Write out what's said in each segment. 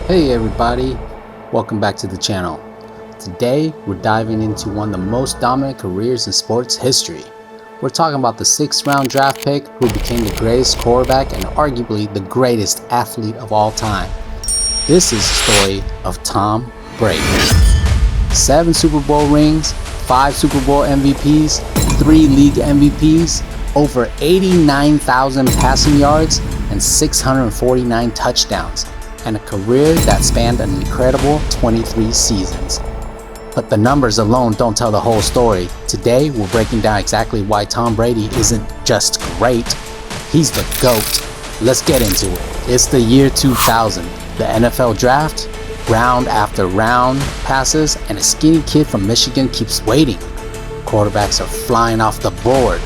Hey everybody, welcome back to the channel. Today we're diving into one of the most dominant careers in sports history. We're talking about the 6th round draft pick who became the greatest quarterback and arguably the greatest athlete of all time. This is the story of Tom Brady. 7 Super Bowl rings, 5 Super Bowl MVPs, 3 league MVPs, over 89,000 passing yards, and 649 touchdowns, and a career that spanned an incredible 23 seasons. But the numbers alone don't tell the whole story. Today, we're breaking down exactly why Tom Brady isn't just great, he's the GOAT. Let's get into it. It's the year 2000. The NFL draft, round after round passes, and a skinny kid from Michigan keeps waiting. Quarterbacks are flying off the board.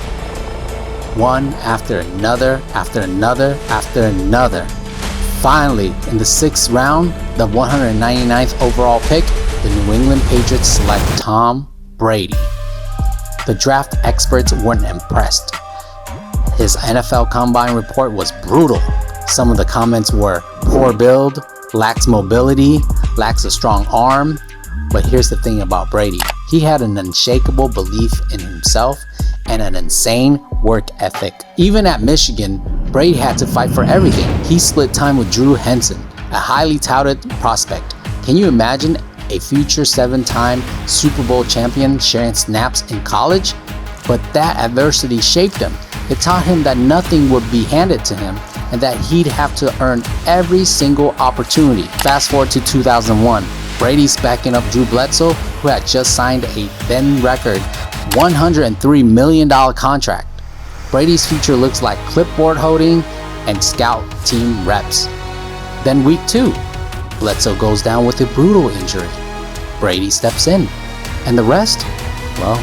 One after another, after another, after another. Finally, in the 6th round, the 199th overall pick, the New England Patriots select Tom Brady. The draft experts weren't impressed. His NFL Combine report was brutal. Some of the comments were poor build, lacks mobility, lacks a strong arm. But here's the thing about Brady. He had an unshakable belief in himself and an insane work ethic. Even at Michigan, Brady had to fight for everything. He split time with Drew Henson, a highly touted prospect. Can you imagine a future 7-time Super Bowl champion sharing snaps in college? But that adversity shaped him. It taught him that nothing would be handed to him and that he'd have to earn every single opportunity. Fast forward to 2001. Brady's backing up Drew Bledsoe, who had just signed a then record $103 million contract. Brady's future looks like clipboard holding and scout team reps. Then week 2, Bledsoe goes down with a brutal injury. Brady steps in. And the rest? Well,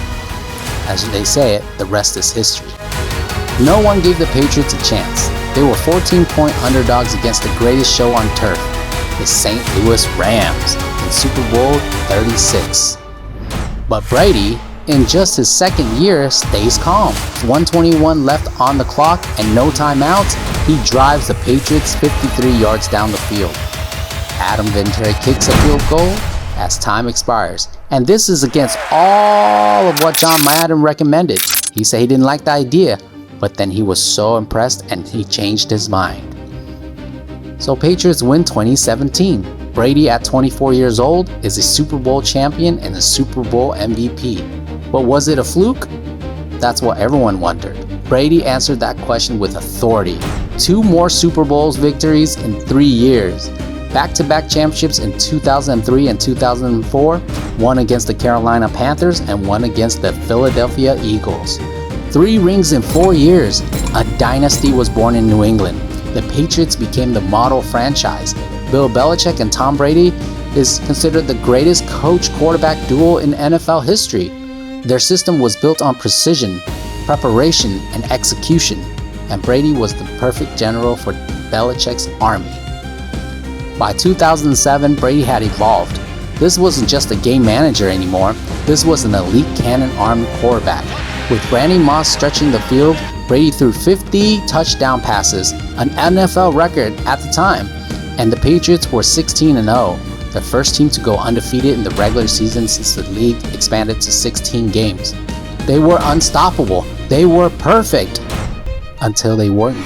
as they say it, the rest is history. No one gave the Patriots a chance. They were 14-point underdogs against the greatest show on turf, the St. Louis Rams, in Super Bowl 36. But Brady, in just his second year, stays calm. 121 left on the clock and no timeouts, he drives the Patriots 53 yards down the field. Adam Vinatieri kicks a field goal as time expires. And this is against all of what John Madden recommended. He said he didn't like the idea, but then he was so impressed and he changed his mind. So Patriots win 2017. Brady, at 24 years old, is a Super Bowl champion and a Super Bowl MVP. But was it a fluke? That's what everyone wondered. Brady answered that question with authority. 2 more Super Bowls victories in 3 years. Back-to-back championships in 2003 and 2004, one against the Carolina Panthers and one against the Philadelphia Eagles. 3 rings in 4 years. A dynasty was born in New England. The Patriots became the model franchise. Bill Belichick and Tom Brady is considered the greatest coach-quarterback duo in NFL history. Their system was built on precision, preparation, and execution, and Brady was the perfect general for Belichick's army. By 2007, Brady had evolved. This wasn't just a game manager anymore. This was an elite cannon-armed quarterback. With Randy Moss stretching the field, Brady threw 50 touchdown passes, an NFL record at the time, and the Patriots were 16-0. The first team to go undefeated in the regular season since the league expanded to 16 games. They were unstoppable. They were perfect. Until they weren't.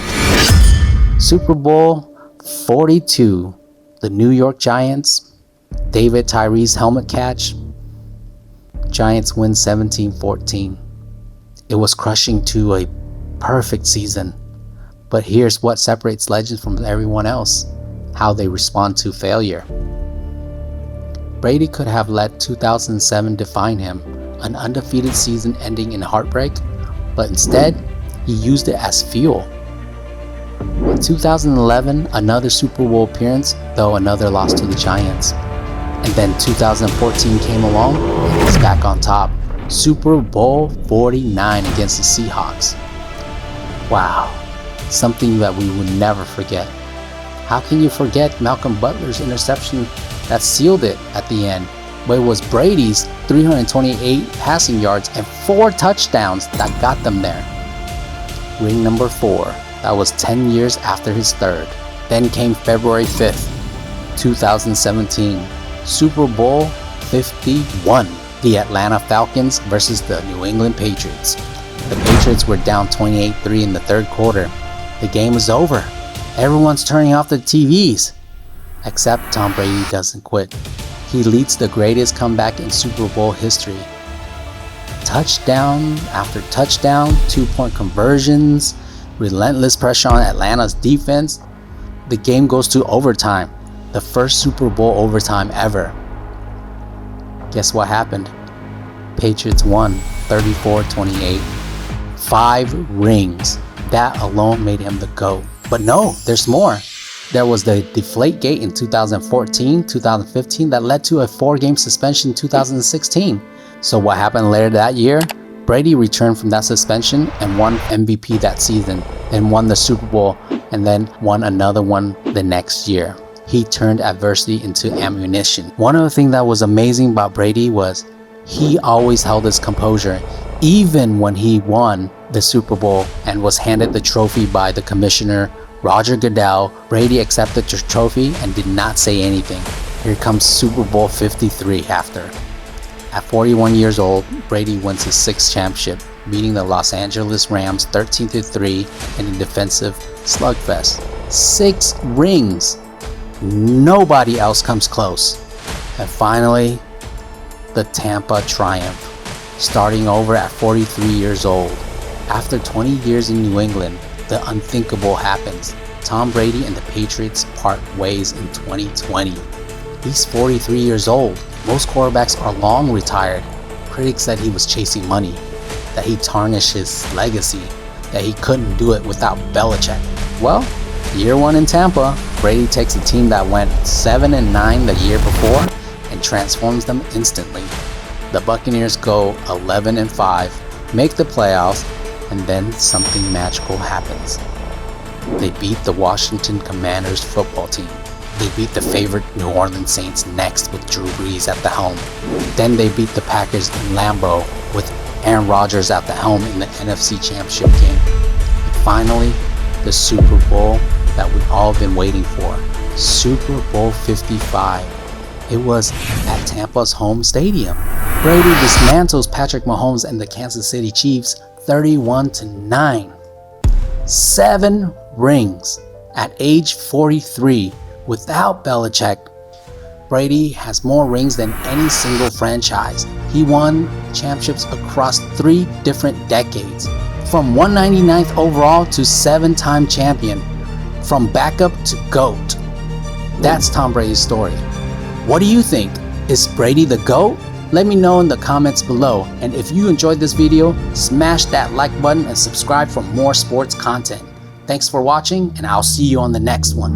Super Bowl 42. The New York Giants. David Tyree's helmet catch. Giants win 17-14. It was crushing to a perfect season. But here's what separates legends from everyone else. How they respond to failure. Brady could have let 2007 define him, an undefeated season ending in heartbreak, but instead, he used it as fuel. In 2011, another Super Bowl appearance, though another loss to the Giants. And then 2014 came along, and he's back on top. Super Bowl 49 against the Seahawks. Wow, something that we would never forget. How can you forget Malcolm Butler's interception that sealed it at the end? But it was Brady's 328 passing yards and 4 touchdowns that got them there. Ring number 4. That was 10 years after his third. Then came February 5th. 2017, Super Bowl 51, the Atlanta Falcons versus the New England Patriots. The Patriots were down 28-3 in the third quarter. The game was over. Everyone's turning off the TVs. Except Tom Brady doesn't quit. He leads the greatest comeback in Super Bowl history. Touchdown after touchdown, 2-point conversions, relentless pressure on Atlanta's defense. The game goes to overtime, the first Super Bowl overtime ever. Guess what happened? Patriots won 34-28. 5 rings. That alone made him the GOAT. But no, there's more. There was the Deflategate in 2014, 2015 that led to a 4-game suspension in 2016. So what happened later that year? Brady returned from that suspension and won MVP that season, and won the Super Bowl, and then won another one the next year. He turned adversity into ammunition. One of the things that was amazing about Brady was he always held his composure. Even when he won the Super Bowl and was handed the trophy by the commissioner, Roger Goodell, Brady accepted the trophy and did not say anything. Here comes Super Bowl 53 after. At 41 years old, Brady wins his 6th championship, beating the Los Angeles Rams 13-3 in a defensive slugfest. 6 rings. Nobody else comes close. And finally, the Tampa triumph. Starting over at 43 years old. After 20 years in New England, the unthinkable happens. Tom Brady and the Patriots part ways in 2020. He's 43 years old. Most quarterbacks are long retired. Critics said he was chasing money, that he tarnished his legacy, that he couldn't do it without Belichick. Well, year 1 in Tampa, Brady takes a team that went 7-9 the year before and transforms them instantly. The Buccaneers go 11-5, make the playoffs, and then something magical happens. They beat the Washington Commanders football team. They beat the favorite New Orleans Saints next with Drew Brees at the helm. Then they beat the Packers in Lambeau with Aaron Rodgers at the helm in the NFC Championship game. And finally, the Super Bowl that we've all been waiting for. Super Bowl 55. It was at Tampa's home stadium. Brady dismantles Patrick Mahomes and the Kansas City Chiefs 31-9. 7 rings at age 43 without Belichick. Brady has more rings than any single franchise. He won championships across 3 different decades. From 199th overall to 7-time champion. From backup to GOAT. That's Tom Brady's story. What do you think? Is Brady the GOAT? Let me know in the comments below, and if you enjoyed this video, smash that like button and subscribe for more sports content. Thanks for watching, and I'll see you on the next one.